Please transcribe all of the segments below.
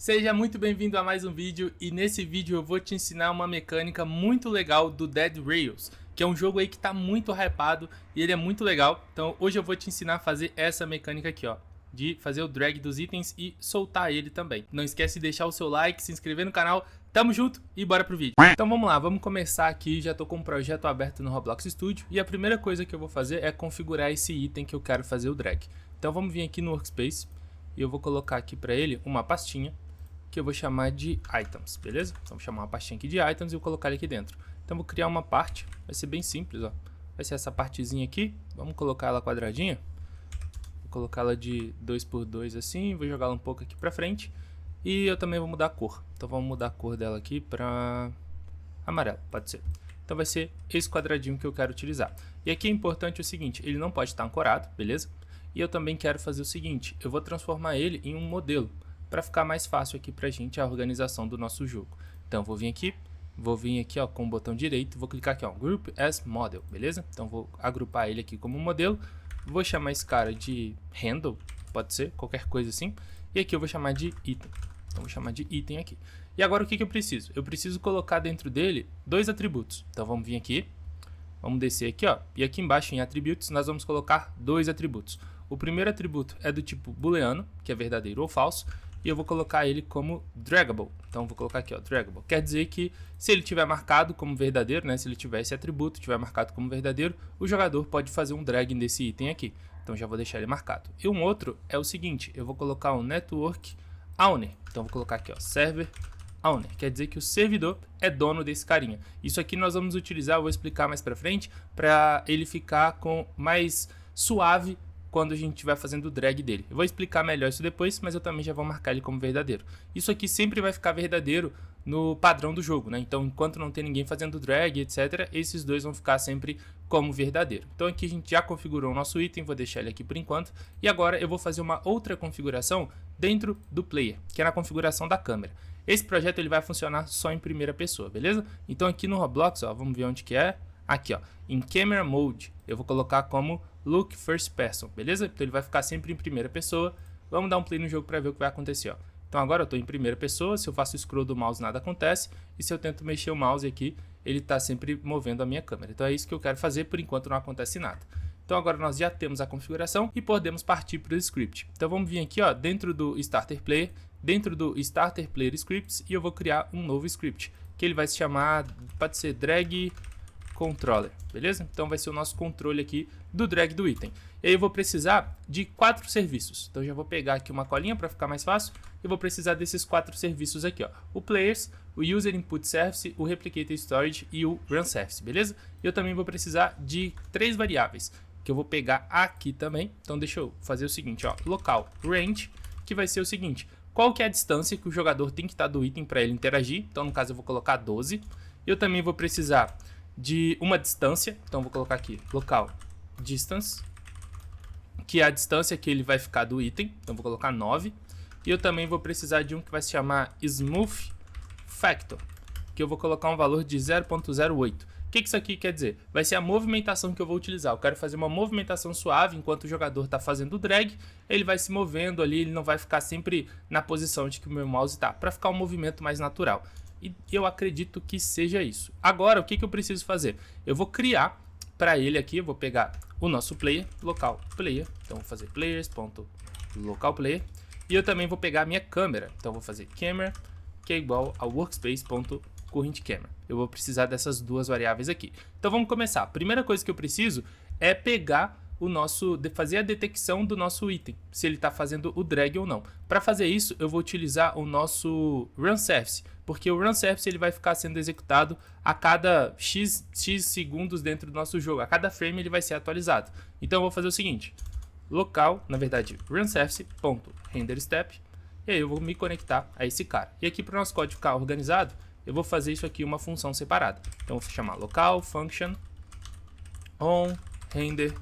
Seja muito bem-vindo a mais um vídeo e nesse vídeo eu vou te ensinar uma mecânica muito legal do Dead Rails, que é um jogo aí que tá muito hypado e ele é muito legal. Então hoje eu vou te ensinar a fazer essa mecânica aqui, ó, de fazer o drag dos itens e soltar ele também. Não esquece de deixar o seu like, se inscrever no canal, tamo junto e bora pro vídeo. Então vamos lá, vamos começar aqui, já tô com um projeto aberto no Roblox Studio e a primeira coisa que eu vou fazer é configurar esse item que eu quero fazer o drag. Então vamos vir aqui no Workspace e eu vou colocar aqui para ele uma pastinha que eu vou chamar de items, beleza? Então vou chamar uma pastinha aqui de items e vou colocar ele aqui dentro. Então vou criar uma parte, vai ser bem simples, ó. Vai ser essa partezinha aqui, vamos colocar ela quadradinha. Vou colocar ela de 2x2 assim, vou jogar ela um pouco aqui pra frente. E eu também vou mudar a cor, então vamos mudar a cor dela aqui pra amarelo, pode ser. Então vai ser esse quadradinho que eu quero utilizar. E aqui é importante o seguinte, ele não pode estar ancorado, beleza? E eu também quero fazer o seguinte, eu vou transformar ele em um modelo, para ficar mais fácil aqui pra gente a organização do nosso jogo. Então vou vir aqui ó, com o botão direito, vou clicar aqui ó, Group as Model, beleza? Então vou agrupar ele aqui como modelo, vou chamar esse cara de Handle, pode ser, qualquer coisa assim, e aqui eu vou chamar de Item, então vou chamar de Item aqui. E agora o que eu preciso? Eu preciso colocar dentro dele dois atributos, então vamos vir aqui, vamos descer aqui ó, e aqui embaixo em Attributes nós vamos colocar dois atributos. O primeiro atributo é do tipo booleano, que é verdadeiro ou falso, e eu vou colocar ele como draggable. Então vou colocar aqui ó, draggable. Quer dizer que se ele tiver marcado como verdadeiro, né, se ele tiver esse atributo, tiver marcado como verdadeiro, o jogador pode fazer um drag nesse item aqui. Então já vou deixar ele marcado. E um outro é o seguinte, eu vou colocar um network owner. Então vou colocar aqui ó, server owner. Quer dizer que o servidor é dono desse carinha. Isso aqui nós vamos utilizar, eu vou explicar mais pra frente, para ele ficar com mais suave quando a gente estiver fazendo o drag dele. Eu vou explicar melhor isso depois, mas eu também já vou marcar ele como verdadeiro. Isso aqui sempre vai ficar verdadeiro no padrão do jogo, né? Então, enquanto não tem ninguém fazendo drag, etc., esses dois vão ficar sempre como verdadeiro. Então, aqui a gente já configurou o nosso item, vou deixar ele aqui por enquanto. E agora eu vou fazer uma outra configuração dentro do player, que é na configuração da câmera. Esse projeto ele vai funcionar só em primeira pessoa, beleza? Então, aqui no Roblox, ó, vamos ver onde que é. Aqui, ó, em Camera Mode, eu vou colocar como Look First Person, beleza? Então ele vai ficar sempre em primeira pessoa. Vamos dar um play no jogo para ver o que vai acontecer, ó. Então agora eu estou em primeira pessoa, se eu faço scroll do mouse nada acontece, e se eu tento mexer o mouse aqui, ele está sempre movendo a minha câmera. Então é isso que eu quero fazer, por enquanto não acontece nada. Então agora nós já temos a configuração e podemos partir para o script. Então vamos vir aqui ó, dentro do Starter Player, dentro do Starter Player Scripts, e eu vou criar um novo script, que ele vai se chamar, pode ser Drag Controller, beleza? Então vai ser o nosso controle aqui do drag do item. E aí eu vou precisar de 4 serviços. Então já vou pegar aqui uma colinha para ficar mais fácil. Eu vou precisar desses 4 serviços aqui, ó. O Players, o User Input Service, o Replicated Storage e o Run Service, beleza? E eu também vou precisar de 3 variáveis, que eu vou pegar aqui também. Então deixa eu fazer o seguinte, ó. Local range, que vai ser o seguinte. Qual que é a distância que o jogador tem que estar do item para ele interagir? Então no caso eu vou colocar 12. Eu também vou precisar de uma distância, então vou colocar aqui local distance, que é a distância que ele vai ficar do item, então vou colocar 9. E eu também vou precisar de um que vai se chamar smooth factor, que eu vou colocar um valor de 0.08. O que isso aqui quer dizer? Vai ser a movimentação que eu vou utilizar. Eu quero fazer uma movimentação suave enquanto o jogador está fazendo o drag, ele vai se movendo ali, ele não vai ficar sempre na posição de que o meu mouse está, para ficar um movimento mais natural. E eu acredito que seja isso. Agora, o que eu preciso fazer? Eu vou criar para ele aqui, eu vou pegar o nosso player, local player. Então, vou fazer players.local player. E eu também vou pegar a minha câmera. Então, vou fazer camera, que é igual ao workspace.current camera. Eu vou precisar dessas duas variáveis aqui. Então, vamos começar. A primeira coisa que eu preciso é pegar fazer a detecção do nosso item, se ele está fazendo o drag ou não. Para fazer isso, eu vou utilizar o nosso Run Service, porque o Run Service ele vai ficar sendo executado a cada x segundos dentro do nosso jogo. A cada frame ele vai ser atualizado. Então eu vou fazer o seguinte, local, na verdade, Run Service.renderStep, e aí eu vou me conectar a esse cara. E aqui para o nosso código ficar organizado, eu vou fazer isso aqui uma função separada. Então eu vou chamar local function on render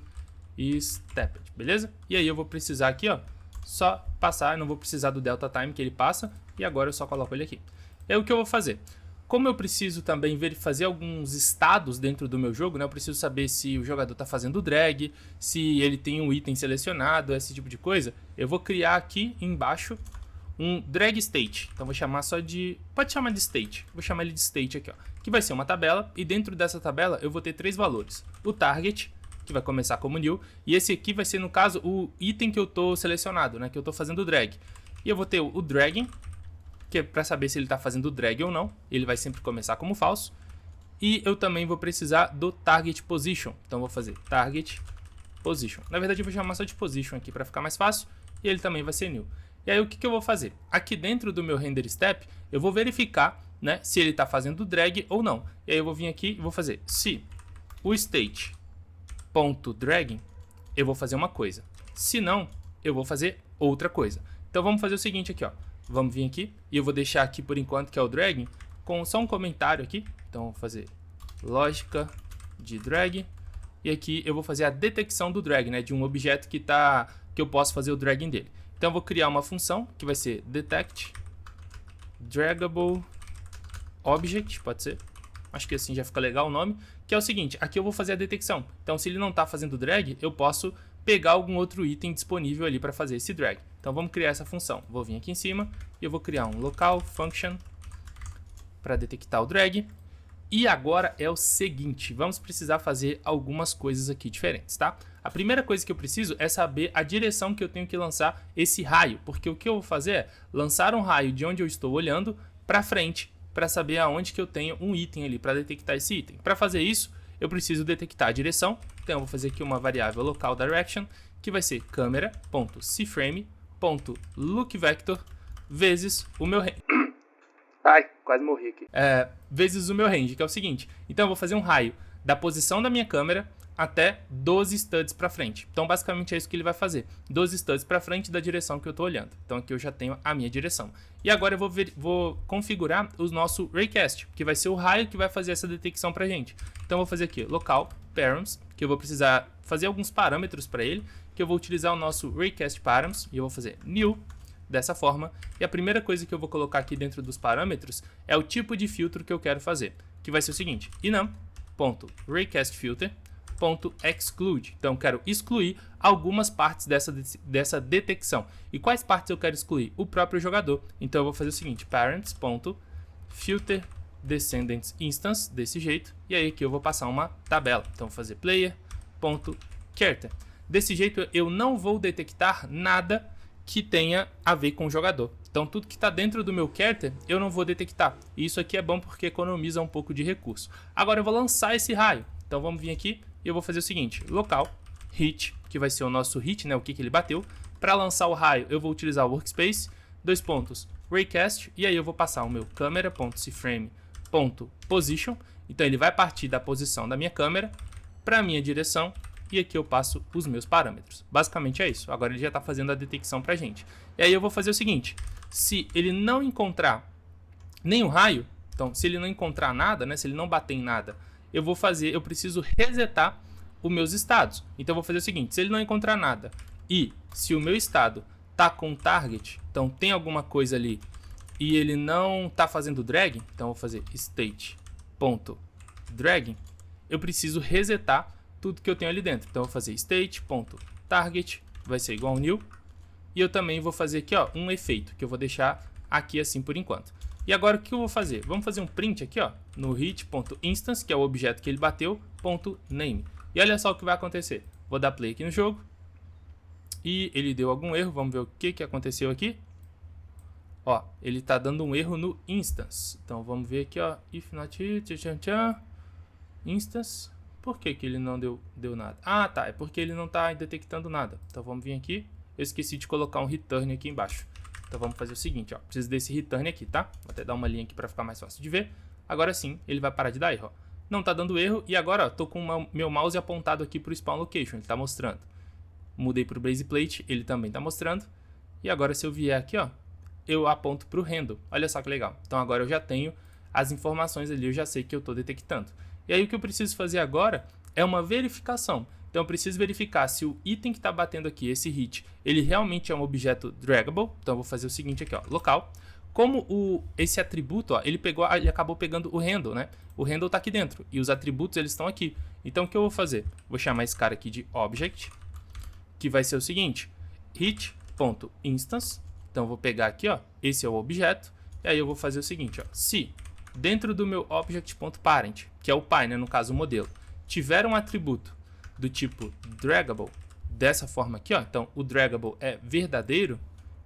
e stepped, beleza? E aí eu vou precisar aqui, ó, só passar, não vou precisar do delta time que ele passa, e agora eu só coloco ele aqui. É o que eu vou fazer. Como eu preciso também fazer alguns estados dentro do meu jogo, né? Eu preciso saber se o jogador está fazendo o drag, se ele tem um item selecionado, esse tipo de coisa. Eu vou criar aqui embaixo um drag state. Então vou chamar só de... Pode chamar de state. Vou chamar ele de state aqui, ó. Que vai ser uma tabela e dentro dessa tabela eu vou ter 3 valores. O target, que vai começar como new, e esse aqui vai ser, no caso, o item que eu tô selecionado, né? Que eu tô fazendo o drag. E eu vou ter o dragging, que é para saber se ele está fazendo drag ou não. Ele vai sempre começar como falso. E eu também vou precisar do target position. Então vou fazer target position. Na verdade eu vou chamar só de position aqui para ficar mais fácil. E ele também vai ser new. E aí o que eu vou fazer? Aqui dentro do meu render step, eu vou verificar, né, se ele está fazendo drag ou não. E aí eu vou vir aqui e vou fazer se o state.dragging, eu vou fazer uma coisa. Se não, eu vou fazer outra coisa. Então vamos fazer o seguinte aqui, ó. Vamos vir aqui e eu vou deixar aqui por enquanto que é o dragging com só um comentário aqui. Então vou fazer lógica de drag e aqui eu vou fazer a detecção do drag, né, de um objeto que eu posso fazer o dragging dele. Então eu vou criar uma função que vai ser detect draggable object, pode ser. Acho que assim já fica legal o nome, que é o seguinte, aqui eu vou fazer a detecção. Então se ele não está fazendo drag, eu posso pegar algum outro item disponível ali para fazer esse drag. Então vamos criar essa função. Vou vir aqui em cima e eu vou criar um local function para detectar o drag. E agora é o seguinte, vamos precisar fazer algumas coisas aqui diferentes, tá? A primeira coisa que eu preciso é saber a direção que eu tenho que lançar esse raio, porque o que eu vou fazer é lançar um raio de onde eu estou olhando para frente, para saber aonde que eu tenho um item ali para detectar esse item. Para fazer isso, eu preciso detectar a direção, então eu vou fazer aqui uma variável local direction, que vai ser camera.cframe.lookVector vezes o meu range. Ai, quase morri aqui. Vezes o meu range, que é o seguinte. Então eu vou fazer um raio da posição da minha câmera até 12 studs para frente. Então basicamente é isso que ele vai fazer. 12 studs para frente da direção que eu estou olhando. Então aqui eu já tenho a minha direção. E agora eu vou configurar o nosso raycast, que vai ser o raio que vai fazer essa detecção para gente. Então eu vou fazer aqui local params, que eu vou precisar fazer alguns parâmetros para ele, que eu vou utilizar o nosso raycast params e eu vou fazer new dessa forma. E a primeira coisa que eu vou colocar aqui dentro dos parâmetros é o tipo de filtro que eu quero fazer, que vai ser o seguinte, enum.raycastFilter.exclude. Então eu quero excluir algumas partes dessa detecção. E quais partes eu quero excluir? O próprio jogador. Então eu vou fazer o seguinte, parents.filterDescendantInstance, desse jeito, e aí aqui eu vou passar uma tabela. Então eu vou fazer player.character. Desse jeito eu não vou detectar nada que tenha a ver com o jogador. Então tudo que está dentro do meu character eu não vou detectar. E isso aqui é bom porque economiza um pouco de recurso. Agora eu vou lançar esse raio. Então vamos vir aqui e eu vou fazer o seguinte, local hit, que vai ser o nosso hit, né, o que ele bateu. Para lançar o raio eu vou utilizar o workspace, raycast, e aí eu vou passar o meu camera.cframe.position. Então ele vai partir da posição da minha câmera para a minha direção. E aqui eu passo os meus parâmetros. Basicamente é isso. Agora ele já está fazendo a detecção para a gente. E aí eu vou fazer o seguinte. Se ele não encontrar nenhum raio, então se ele não encontrar nada, né, se ele não bater em nada, eu preciso resetar os meus estados. Então eu vou fazer o seguinte. Se ele não encontrar nada e se o meu estado está com target, então tem alguma coisa ali e ele não está fazendo drag, então eu vou fazer state.dragging, eu preciso resetar tudo que eu tenho ali dentro. Então eu vou fazer state.target, vai ser igual ao new. E eu também vou fazer aqui, ó, um efeito, que eu vou deixar aqui assim por enquanto. E agora o que eu vou fazer? Vamos fazer um print aqui, ó, no hit.instance, que é o objeto que ele bateu, .name. E olha só o que vai acontecer. Vou dar play aqui no jogo. E ele deu algum erro, vamos ver o que aconteceu aqui. Ó, ele tá dando um erro no instance. Então vamos ver aqui, ó, if not hit, instance. Por que ele não deu nada? Ah, tá. É porque ele não está detectando nada. Então vamos vir aqui. Eu esqueci de colocar um return aqui embaixo. Então vamos fazer o seguinte, ó. Preciso desse return aqui, tá? Vou até dar uma linha aqui para ficar mais fácil de ver. Agora sim, ele vai parar de dar erro, ó. Não está dando erro. E agora, ó, tô com meu mouse apontado aqui para o spawn location. Ele está mostrando. Mudei para o Blaze Plate. Ele também está mostrando. E agora se eu vier aqui, ó, eu aponto para o handle. Olha só que legal. Então agora eu já tenho as informações ali. Eu já sei que eu estou detectando. E aí o que eu preciso fazer agora é uma verificação. Então eu preciso verificar se o item que está batendo aqui, esse hit, ele realmente é um objeto draggable. Então eu vou fazer o seguinte aqui, ó, local. Como esse atributo, ó, ele acabou pegando o handle, né? O handle está aqui dentro e os atributos eles estão aqui. Então o que eu vou fazer? Vou chamar esse cara aqui de object, que vai ser o seguinte, hit.instance. Então eu vou pegar aqui, ó, esse é o objeto, e aí eu vou fazer o seguinte, ó, se dentro do meu object.parent, que é o pai, né, no caso o modelo, tiver um atributo do tipo draggable, dessa forma aqui, ó, então o draggable é verdadeiro,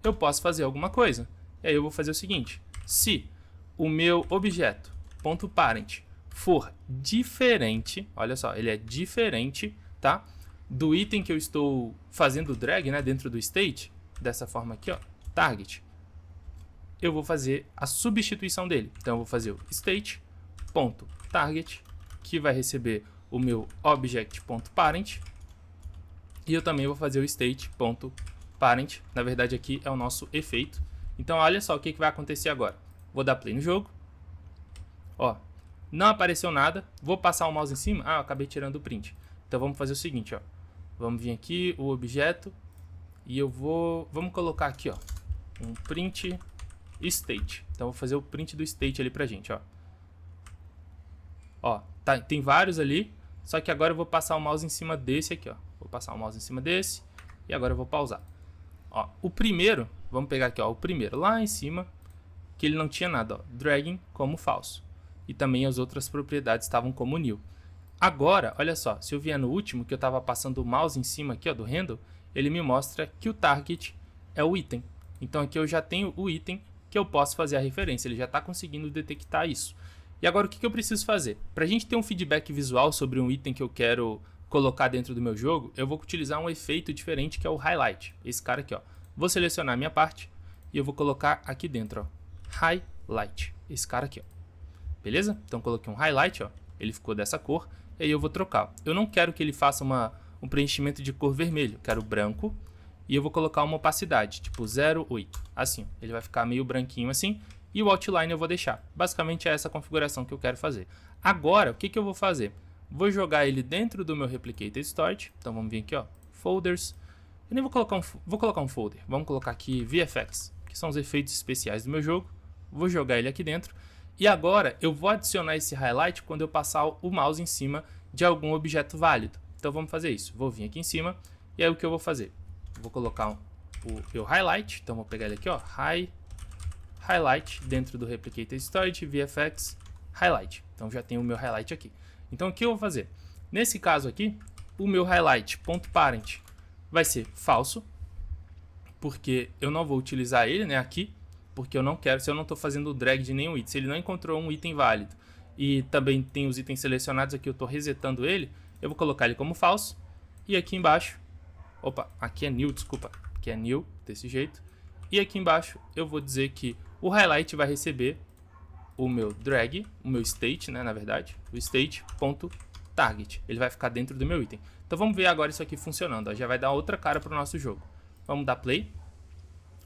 eu posso fazer alguma coisa. E aí eu vou fazer o seguinte, se o meu objeto.parent for diferente, olha só, ele é diferente, tá, do item que eu estou fazendo o drag, né, dentro do state, dessa forma aqui, ó, target, eu vou fazer a substituição dele. Então eu vou fazer o state.target, que vai receber o meu object.parent, e eu também vou fazer o state.parent, na verdade aqui é o nosso efeito. Então olha só o que vai acontecer agora. Vou dar play no jogo, ó, não apareceu nada, vou passar o mouse em cima, eu acabei tirando o print. Então vamos fazer o seguinte, ó, vamos vir aqui, o objeto, e vamos colocar aqui, ó, um print state. Então vou fazer o print do state ali pra gente, ó. Ó, tá, tem vários ali, só que agora eu vou passar o mouse em cima desse aqui, ó. Vou passar o mouse em cima desse e agora eu vou pausar. Ó, o primeiro, vamos pegar aqui, ó, o primeiro lá em cima, que ele não tinha nada, ó, dragging como falso. E também as outras propriedades estavam como nil. Agora, olha só, se eu vier no último, que eu estava passando o mouse em cima aqui, ó, do handle, ele me mostra que o target é o item. Então aqui eu já tenho o item que eu posso fazer a referência, ele já está conseguindo detectar isso. E agora o que eu preciso fazer? Para a gente ter um feedback visual sobre um item que eu quero colocar dentro do meu jogo, eu vou utilizar um efeito diferente que é o highlight. Esse cara aqui, ó. Vou selecionar a minha parte e eu vou colocar aqui dentro, ó, highlight. Esse cara aqui, ó. Beleza? Então coloquei um highlight, ó. Ele ficou dessa cor. E aí eu vou trocar. Eu não quero que ele faça um preenchimento de cor vermelho. Eu quero branco. E eu vou colocar uma opacidade, tipo 0,8. Assim, ele vai ficar meio branquinho assim. E o outline eu vou deixar. Basicamente é essa configuração que eu quero fazer. Agora, o que eu vou fazer? Vou jogar ele dentro do meu Replicated Storage. Então vamos vir aqui, ó, Folders. Eu nem vou colocar um folder. Vamos colocar aqui VFX, que são os efeitos especiais do meu jogo. Vou jogar ele aqui dentro. E agora eu vou adicionar esse highlight quando eu passar o mouse em cima de algum objeto válido. Então vamos fazer isso. Vou vir aqui em cima e aí o que eu vou fazer? Vou colocar o meu highlight. Então vou pegar ele aqui, ó, highlight dentro do Replicated Storage, VFX, highlight. Então já tenho o meu highlight aqui. Então o que eu vou fazer? Nesse caso aqui, o meu highlight.parent vai ser falso, porque eu não vou utilizar ele, né, aqui, porque eu não quero, se eu não estou fazendo o drag de nenhum item, se ele não encontrou um item válido e também tem os itens selecionados aqui, eu estou resetando ele, eu vou colocar ele como falso e aqui embaixo, opa, aqui é new, desculpa, aqui é new, desse jeito, e aqui embaixo eu vou dizer que o highlight vai receber o meu drag, o meu state, né, na verdade, o state.target, ele vai ficar dentro do meu item. Então vamos ver agora isso aqui funcionando, ó, já vai dar outra cara para o nosso jogo. Vamos dar play.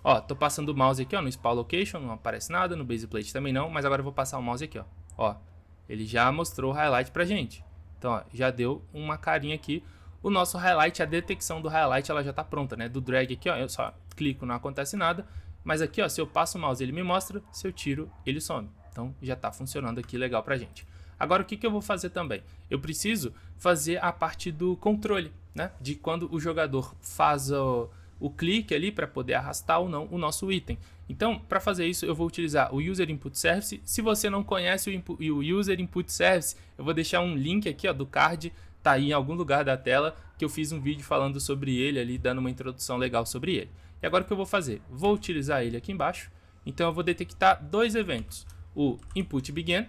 Ó, tô passando o mouse aqui, ó, no spawn location, não aparece nada, no base plate também não, mas agora eu vou passar o mouse aqui, ó. Ó, ele já mostrou o highlight pra gente. Então, ó, já deu uma carinha aqui. O nosso highlight, a detecção do highlight, ela já tá pronta, né? Do drag aqui, ó, eu só clico, não acontece nada. Mas aqui, ó, se eu passo o mouse, ele me mostra, se eu tiro, ele some. Então, já tá funcionando aqui legal pra gente. Agora, o que eu vou fazer também? Eu preciso fazer a parte do controle, né? De quando o jogador faz o clique ali para poder arrastar ou não o nosso item. Então, para fazer isso, eu vou utilizar o User Input Service. Se você não conhece o User Input Service, eu vou deixar um link aqui, ó, do card, tá aí em algum lugar da tela, que eu fiz um vídeo falando sobre ele ali, dando uma introdução legal sobre ele. E agora o que eu vou fazer? Vou utilizar ele aqui embaixo. Então, eu vou detectar dois eventos. O Input Begin,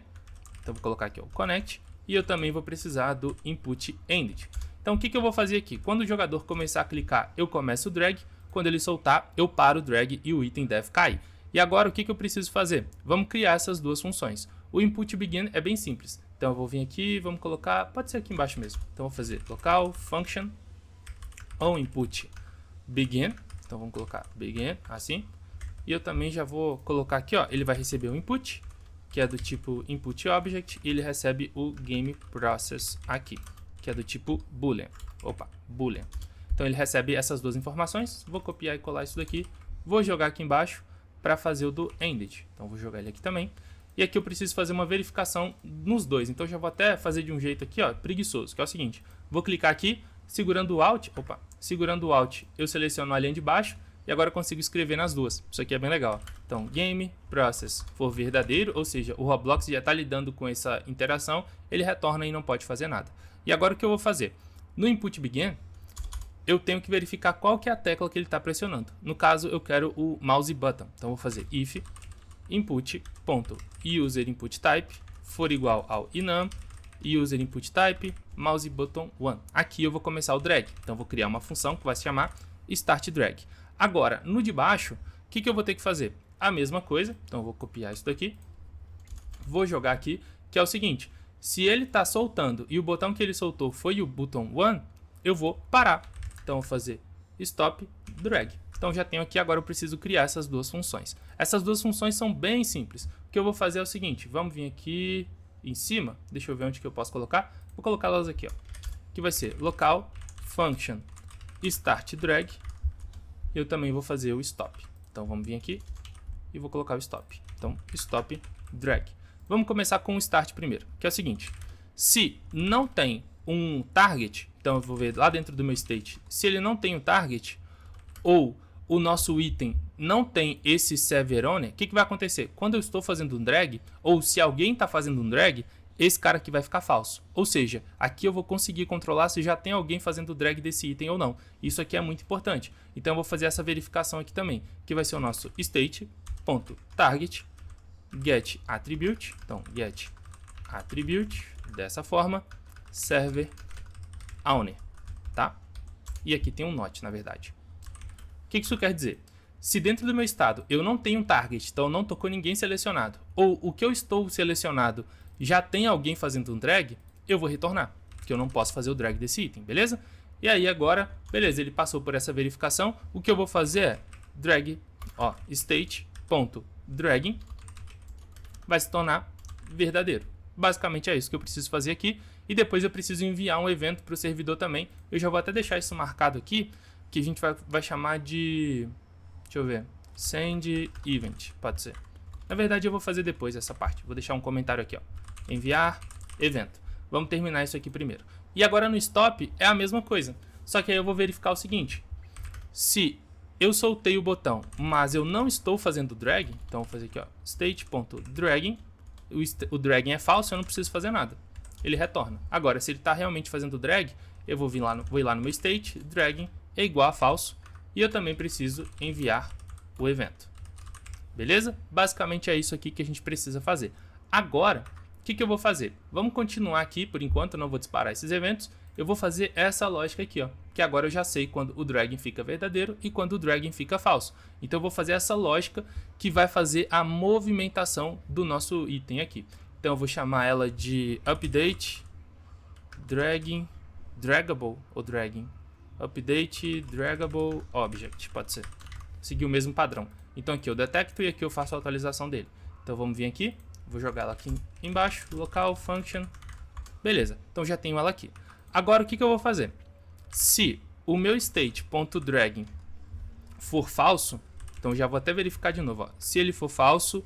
então vou colocar aqui, ó, o Connect, e eu também vou precisar do Input Ended. Então o que eu vou fazer aqui? Quando o jogador começar a clicar, eu começo o drag. Quando ele soltar, eu paro o drag e o item deve cair. E agora o que eu preciso fazer? Vamos criar essas duas funções. O Input Begin é bem simples. Então eu vou vir aqui, vamos colocar, pode ser aqui embaixo mesmo. Então eu vou fazer local function on input begin. Então vamos colocar begin assim. E eu também já vou colocar aqui, ó, ele vai receber o input, que é do tipo input object, e ele recebe o game process aqui, que é do tipo boolean. Opa, boolean. Então ele recebe essas duas informações. Vou copiar e colar isso daqui. Vou jogar aqui embaixo para fazer o do ended. Então vou jogar ele aqui também. E aqui eu preciso fazer uma verificação nos dois. Então já vou até fazer de um jeito aqui, ó, preguiçoso, que é o seguinte. Vou clicar aqui, segurando o Alt. Opa, segurando o Alt, eu seleciono a linha de baixo e agora eu consigo escrever nas duas. Isso aqui é bem legal. Então, game process for verdadeiro, ou seja, o Roblox já está lidando com essa interação, ele retorna e não pode fazer nada. E agora o que eu vou fazer? No input begin, eu tenho que verificar qual que é a tecla que ele está pressionando. No caso, eu quero o mouse button. Então, eu vou fazer if input.userInputType for igual ao enum userInputType mouse button 1. Aqui eu vou começar o drag. Então, eu vou criar uma função que vai se chamar startDrag. Agora, no de baixo, o que eu vou ter que fazer? A mesma coisa. Então, eu vou copiar isso daqui. Vou jogar aqui, que é o seguinte. Se ele está soltando e o botão que ele soltou foi o button 1, eu vou parar. Então, eu vou fazer stop drag. Então, já tenho aqui, agora eu preciso criar essas duas funções. Essas duas funções são bem simples. O que eu vou fazer é o seguinte, vamos vir aqui em cima, deixa eu ver onde que eu posso colocar. Vou colocá-las aqui, ó. Que vai ser local function start drag. Eu também vou fazer o stop. Então, vamos vir aqui e vou colocar o stop. Então, stop drag. Vamos começar com o start primeiro, que é o seguinte. Se não tem um target, então eu vou ver lá dentro do meu state, se ele não tem um target, ou o nosso item não tem esse serverone, o que vai acontecer? Quando eu estou fazendo um drag, ou se alguém está fazendo um drag, esse cara aqui vai ficar falso. Ou seja, aqui eu vou conseguir controlar se já tem alguém fazendo o drag desse item ou não. Isso aqui é muito importante. Então eu vou fazer essa verificação aqui também, que vai ser o nosso state.target get attribute. Então, get attribute, dessa forma, server owner, tá? E aqui tem um not, na verdade. O que isso quer dizer? Se dentro do meu estado eu não tenho um target, então não tocou ninguém selecionado, ou o que eu estou selecionado já tem alguém fazendo um drag, eu vou retornar, porque eu não posso fazer o drag desse item, beleza? E aí agora, beleza, ele passou por essa verificação, o que eu vou fazer é drag, ó, state.dragging vai se tornar verdadeiro. Basicamente é isso que eu preciso fazer aqui, e depois eu preciso enviar um evento para o servidor também. Eu já vou até deixar isso marcado aqui, que a gente vai chamar de, deixa eu ver, send event, pode ser. Na verdade eu vou fazer depois essa parte, vou deixar um comentário aqui, ó, enviar evento. Vamos terminar isso aqui primeiro. E agora no stop é a mesma coisa, só que aí eu vou verificar o seguinte, se eu soltei o botão, mas eu não estou fazendo drag, então vou fazer aqui, ó, state.dragging, o dragging é falso, eu não preciso fazer nada, ele retorna. Agora, se ele está realmente fazendo drag, eu vou ir lá no meu state, dragging é igual a falso, e eu também preciso enviar o evento. Beleza? Basicamente é isso aqui que a gente precisa fazer. Agora, o que eu vou fazer? Vamos continuar aqui, por enquanto eu não vou disparar esses eventos, eu vou fazer essa lógica aqui, ó, que agora eu já sei quando o dragging fica verdadeiro e quando o dragging fica falso. Então eu vou fazer essa lógica que vai fazer a movimentação do nosso item aqui. Então eu vou chamar ela de update dragging, draggable ou dragging, update draggable object, pode ser. Seguir o mesmo padrão. Então aqui eu detecto e aqui eu faço a atualização dele. Então vamos vir aqui, vou jogar ela aqui embaixo, local function, beleza. Então já tenho ela aqui. Agora o que eu vou fazer? Se o meu state.dragging for falso, então já vou até verificar de novo, ó. Se ele for falso,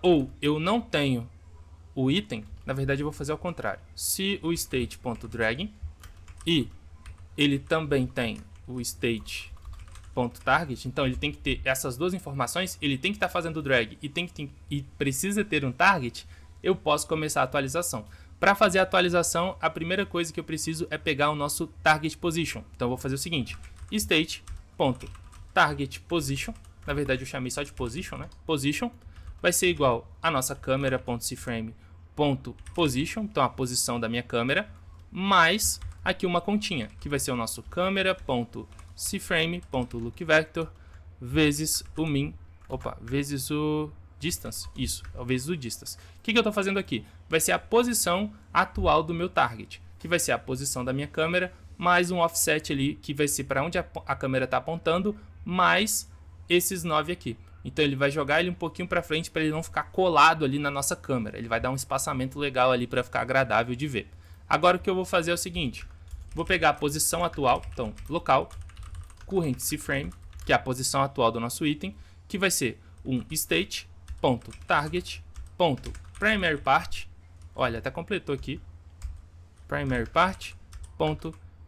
ou eu não tenho o item, na verdade eu vou fazer ao contrário. Se o state.dragging e ele também tem o state.target, então ele tem que ter essas duas informações, ele tem que estar fazendo drag e precisa ter um target, eu posso começar a atualização. Para fazer a atualização, a primeira coisa que eu preciso é pegar o nosso target position. Então eu vou fazer o seguinte, state.targetPosition, na verdade eu chamei só de position, né? Position vai ser igual a nossa câmera.cframe.position, então a posição da minha câmera, mais aqui uma continha, que vai ser o nosso câmera.cframe.lookVector vezes o min, vezes o distance, isso, vezes o distance. O que eu estou fazendo aqui? Vai ser a posição atual do meu target, que vai ser a posição da minha câmera, mais um offset ali, que vai ser para onde a câmera está apontando, mais esses 9 aqui. Então ele vai jogar ele um pouquinho para frente para ele não ficar colado ali na nossa câmera. Ele vai dar um espaçamento legal ali para ficar agradável de ver. Agora o que eu vou fazer é o seguinte, vou pegar a posição atual, então local, current cframe, que é a posição atual do nosso item, que vai ser um state.target.primaryPart, olha, até completou aqui, primaryPart.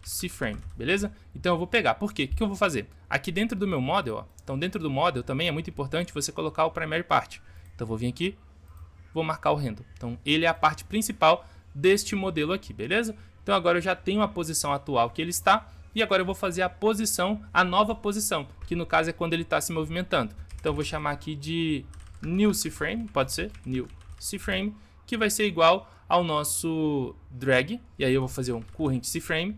cFrame, beleza? Então eu vou pegar, por quê? O que eu vou fazer? Aqui dentro do meu model, ó, então dentro do model também é muito importante você colocar o primary part. Então eu vou vir aqui, vou marcar o handle. Então ele é a parte principal deste modelo aqui, beleza? Então agora eu já tenho a posição atual que ele está, e agora eu vou fazer a posição, a nova posição, que no caso é quando ele está se movimentando. Então eu vou chamar aqui de new cFrame, pode ser, new cFrame, que vai ser igual ao nosso drag, e aí eu vou fazer um current cFrame,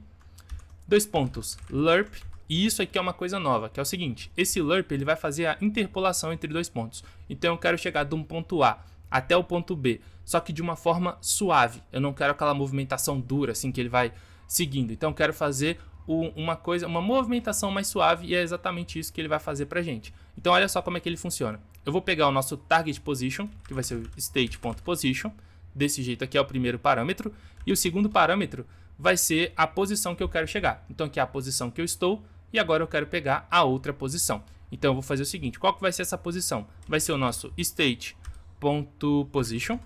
dois pontos, lerp, e isso aqui é uma coisa nova, que é o seguinte, esse lerp ele vai fazer a interpolação entre dois pontos. Então eu quero chegar de um ponto A até o ponto B, só que de uma forma suave, eu não quero aquela movimentação dura, assim, que ele vai seguindo. Então eu quero fazer uma movimentação mais suave, e é exatamente isso que ele vai fazer pra gente. Então olha só como é que ele funciona. Eu vou pegar o nosso target position, que vai ser o state.position, desse jeito aqui é o primeiro parâmetro, e o segundo parâmetro vai ser a posição que eu quero chegar. Então aqui é a posição que eu estou, e agora eu quero pegar a outra posição. Então eu vou fazer o seguinte, qual que vai ser essa posição? Vai ser o nosso state.position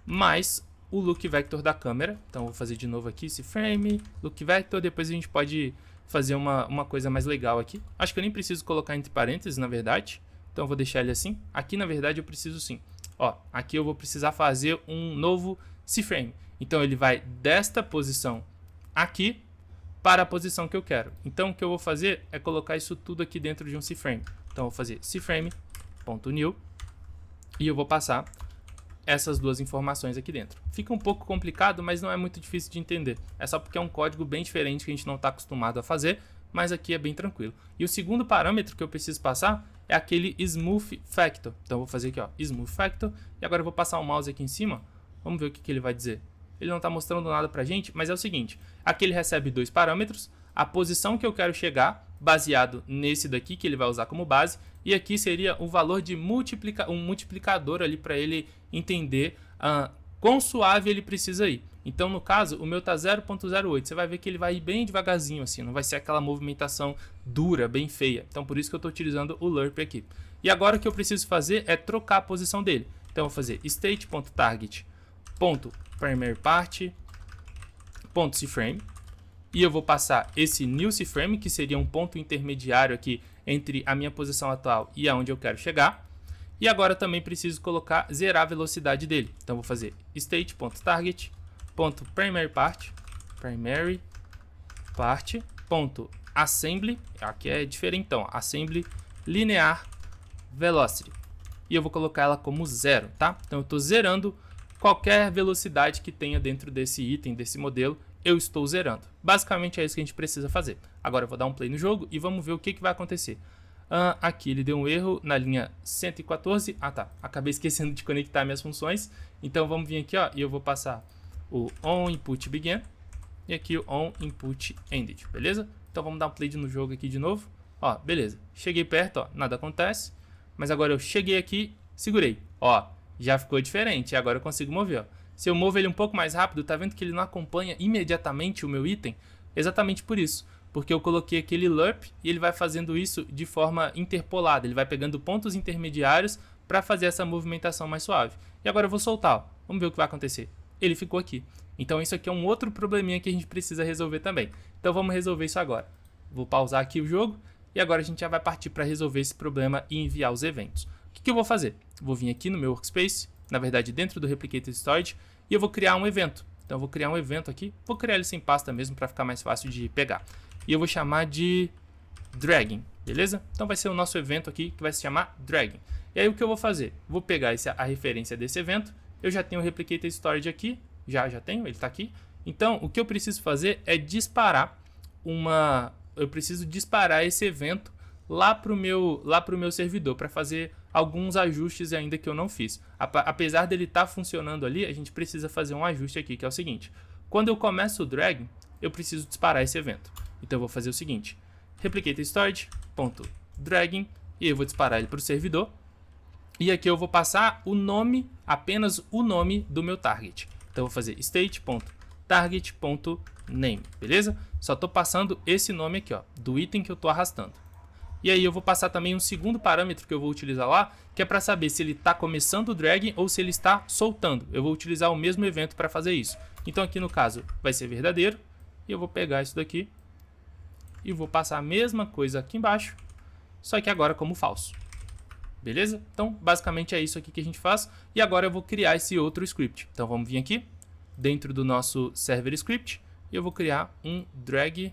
mais o look vector da câmera. Então eu vou fazer de novo aqui esse frame, look vector, depois a gente pode fazer uma coisa mais legal aqui. Acho que eu nem preciso colocar entre parênteses, na verdade. Então eu vou deixar ele assim. Aqui na verdade eu preciso sim. Ó, aqui eu vou precisar fazer um novo cFrame. Então ele vai desta posição aqui para a posição que eu quero. Então o que eu vou fazer é colocar isso tudo aqui dentro de um cFrame. Então eu vou fazer cFrame.new e eu vou passar essas duas informações aqui dentro. Fica um pouco complicado, mas não é muito difícil de entender. É só porque é um código bem diferente que a gente não está acostumado a fazer, mas aqui é bem tranquilo. E o segundo parâmetro que eu preciso passar é aquele smooth factor. Então eu vou fazer aqui, ó, smooth factor, e agora eu vou passar o mouse aqui em cima. Vamos ver o que ele vai dizer. Ele não está mostrando nada pra gente, mas é o seguinte, aqui ele recebe dois parâmetros, a posição que eu quero chegar, baseado nesse daqui, que ele vai usar como base, e aqui seria o valor de um multiplicador ali para ele entender quão suave ele precisa ir. Então, no caso, o meu tá 0.08. Você vai ver que ele vai ir bem devagarzinho, assim, não vai ser aquela movimentação dura, bem feia. Então, por isso que eu estou utilizando o lerp aqui. E agora o que eu preciso fazer é trocar a posição dele. Então, eu vou fazer state.target.primaryPart.cFrame. E eu vou passar esse new cFrame, que seria um ponto intermediário aqui entre a minha posição atual e aonde eu quero chegar. E agora também preciso zerar a velocidade dele. Então vou fazer state.target.primaryPart.assembly, aqui é diferentão, assembly linear velocity. E eu vou colocar ela como 0, tá? Então eu estou zerando qualquer velocidade que tenha dentro desse item, desse modelo, eu estou zerando. Basicamente é isso que a gente precisa fazer. Agora eu vou dar um play no jogo e vamos ver o que vai acontecer. Aqui ele deu um erro na linha 114. Ah tá, acabei esquecendo de conectar minhas funções. Então vamos vir aqui, ó, e eu vou passar o onInputBegin e aqui o onInputEnded, beleza? Então vamos dar um play no jogo aqui de novo. Ó, beleza, cheguei perto, ó, nada acontece. Mas agora eu cheguei aqui, segurei, ó, já ficou diferente. E agora eu consigo mover, ó. Se eu movo ele um pouco mais rápido, tá vendo que ele não acompanha imediatamente o meu item? Exatamente por isso, porque eu coloquei aquele lerp e ele vai fazendo isso de forma interpolada. Ele vai pegando pontos intermediários para fazer essa movimentação mais suave. E agora eu vou soltar, ó. Vamos ver o que vai acontecer. Ele ficou aqui. Então isso aqui é um outro probleminha que a gente precisa resolver também. Então vamos resolver isso agora. Vou pausar aqui o jogo e agora a gente já vai partir para resolver esse problema e enviar os eventos. O que eu vou fazer? Vou vir aqui no meu workspace, na verdade dentro do Replicated Storage, e eu vou criar um evento. Então eu vou criar um evento aqui, vou criar ele sem pasta mesmo para ficar mais fácil de pegar. E eu vou chamar de dragging, beleza? Então vai ser o nosso evento aqui que vai se chamar dragging. E aí o que eu vou fazer? Vou pegar a referência desse evento, eu já tenho o Replicated Storage aqui, já tenho, ele está aqui. Então o que eu preciso fazer é disparar esse evento lá para o meu servidor, para fazer alguns ajustes ainda que eu não fiz. Apesar dele estar funcionando ali, a gente precisa fazer um ajuste aqui, que é o seguinte. Quando eu começo o drag, eu preciso disparar esse evento. Então eu vou fazer o seguinte, Replicated Storage.dragging, e eu vou disparar ele para o servidor. E aqui eu vou passar o nome, apenas o nome do meu target. Então eu vou fazer state.target.name, beleza? Só estou passando esse nome aqui, ó, do item que eu estou arrastando. E aí eu vou passar também um segundo parâmetro que eu vou utilizar lá, que é para saber se ele está começando o dragging ou se ele está soltando. Eu vou utilizar o mesmo evento para fazer isso. Então aqui no caso vai ser verdadeiro, E eu vou pegar isso daqui e vou passar a mesma coisa aqui embaixo, só que agora como falso. Beleza? Então, basicamente é isso aqui que a gente faz. E agora eu vou criar esse outro script. Então, vamos vir aqui, dentro do nosso server script, e eu vou criar um drag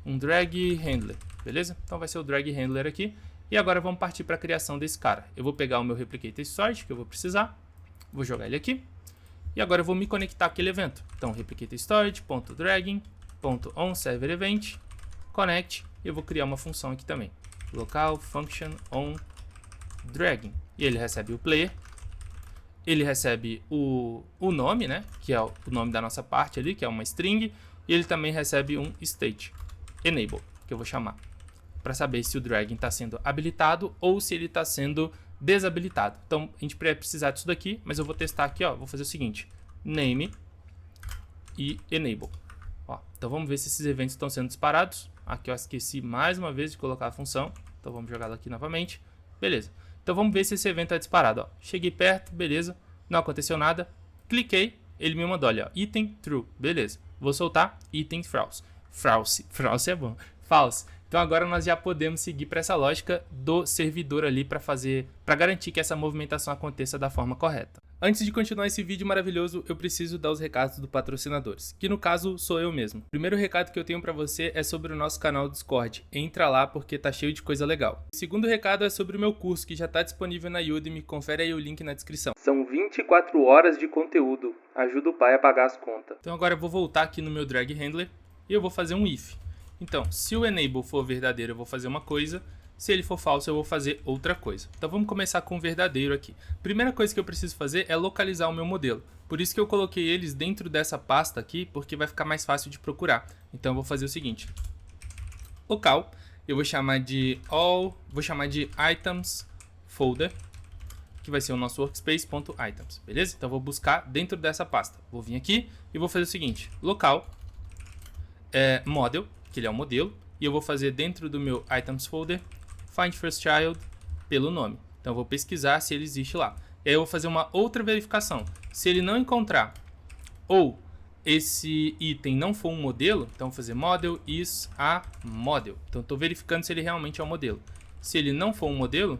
handler. Beleza? Então, vai ser o drag handler aqui. E agora vamos partir para a criação desse cara. Eu vou pegar o meu replicator storage, que eu vou precisar. Vou jogar ele aqui. E agora eu vou me conectar àquele evento. Então, replicator storage.dragging.onServerEvent connect. E eu vou criar uma função aqui também. Local function on dragging. E ele recebe o player, ele recebe o nome, né, que é o nome da nossa parte ali, que é uma string, e ele também recebe um state enable, que eu vou chamar, para saber se o dragging está sendo habilitado ou se ele está sendo desabilitado. Então a gente vai precisar disso daqui, mas eu vou testar aqui, ó, vou fazer o seguinte, name e enable. Ó, então vamos ver se esses eventos estão sendo disparados. Aqui eu esqueci mais uma vez de colocar a função, então vamos jogá-la aqui novamente. Beleza. Então vamos ver se esse evento é disparado. Ó. Cheguei perto, beleza. Não aconteceu nada. Cliquei, ele me mandou, olha, ó, item true. Beleza. Vou soltar, item false. False é bom. False. Então agora nós já podemos seguir para essa lógica do servidor ali para garantir que essa movimentação aconteça da forma correta. Antes de continuar esse vídeo maravilhoso, eu preciso dar os recados dos patrocinadores, que no caso sou eu mesmo. O primeiro recado que eu tenho para você é sobre o nosso canal do Discord. Entra lá porque tá cheio de coisa legal. O segundo recado é sobre o meu curso, que já tá disponível na Udemy, confere aí o link na descrição. São 24 horas de conteúdo, ajuda o pai a pagar as contas. Então agora eu vou voltar aqui no meu drag handler e eu vou fazer um if. Então, se o enable for verdadeiro, eu vou fazer uma coisa. Se ele for falso, eu vou fazer outra coisa. Então vamos começar com o verdadeiro aqui. Primeira coisa que eu preciso fazer é localizar o meu modelo. Por isso que eu coloquei eles dentro dessa pasta aqui, porque vai ficar mais fácil de procurar. Então eu vou fazer o seguinte. Local, eu vou chamar de items folder, que vai ser o nosso workspace.items, beleza? Então eu vou buscar dentro dessa pasta. Vou vir aqui e vou fazer o seguinte. Local, model, que ele é o modelo, e eu vou fazer dentro do meu items folder find first child pelo nome. Então eu vou pesquisar se ele existe lá. E aí eu vou fazer uma outra verificação. Se ele não encontrar ou esse item não for um modelo, então vou fazer model is a model. Então estou verificando se ele realmente é um modelo. Se ele não for um modelo,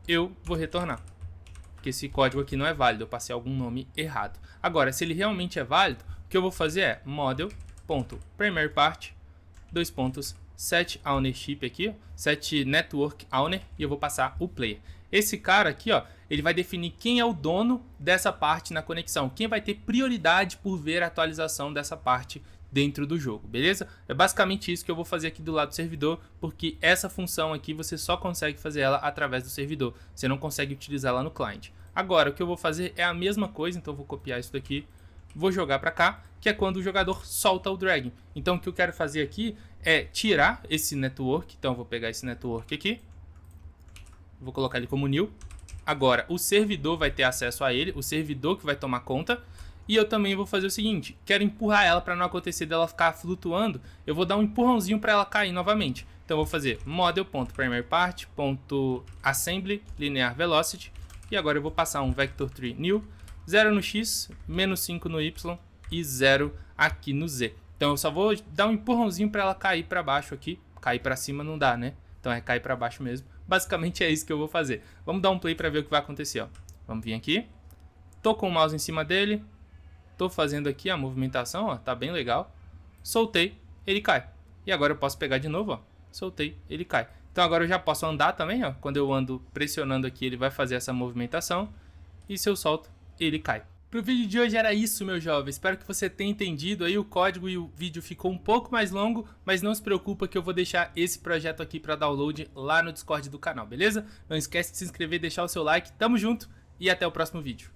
eu vou retornar, porque esse código aqui não é válido, eu passei algum nome errado. Agora, se ele realmente é válido, o que eu vou fazer é model.primaryPart set ownership aqui, set network owner, e eu vou passar o player. Esse cara aqui, ó, ele vai definir quem é o dono dessa parte na conexão, quem vai ter prioridade por ver a atualização dessa parte dentro do jogo, beleza? É basicamente isso que eu vou fazer aqui do lado do servidor, porque essa função aqui você só consegue fazer ela através do servidor, você não consegue utilizá-la no cliente. Agora, o que eu vou fazer é a mesma coisa, então eu vou copiar isso daqui, vou jogar para cá, que é quando o jogador solta o dragging. Então o que eu quero fazer aqui é tirar esse network. Então eu vou pegar esse network aqui, vou colocar ele como new. Agora o servidor vai ter acesso a ele, o servidor que vai tomar conta. E eu também vou fazer o seguinte, quero empurrar ela para não acontecer dela ficar flutuando. Eu vou dar um empurrãozinho para ela cair novamente. Então eu vou fazer model.primaryPart.assembly linear velocity. E agora eu vou passar um vector3 new, 0 no x, menos 5 no y e 0 aqui no z. Então eu só vou dar um empurrãozinho para ela cair para baixo aqui. Cair para cima não dá, né? Então é cair para baixo mesmo. Basicamente é isso que eu vou fazer. Vamos dar um play para ver o que vai acontecer, ó. Vamos vir aqui. Tô com o mouse em cima dele. Tô fazendo aqui a movimentação, ó. Tá bem legal. Soltei, ele cai. E agora eu posso pegar de novo, ó. Soltei, ele cai. Então agora eu já posso andar também, ó. Quando eu ando pressionando aqui, ele vai fazer essa movimentação. E se eu solto, ele cai. Pro vídeo de hoje era isso, meu jovem. Espero que você tenha entendido aí o código e o vídeo ficou um pouco mais longo, mas não se preocupa que eu vou deixar esse projeto aqui para download lá no Discord do canal, beleza? Não esquece de se inscrever e deixar o seu like. Tamo junto e até o próximo vídeo.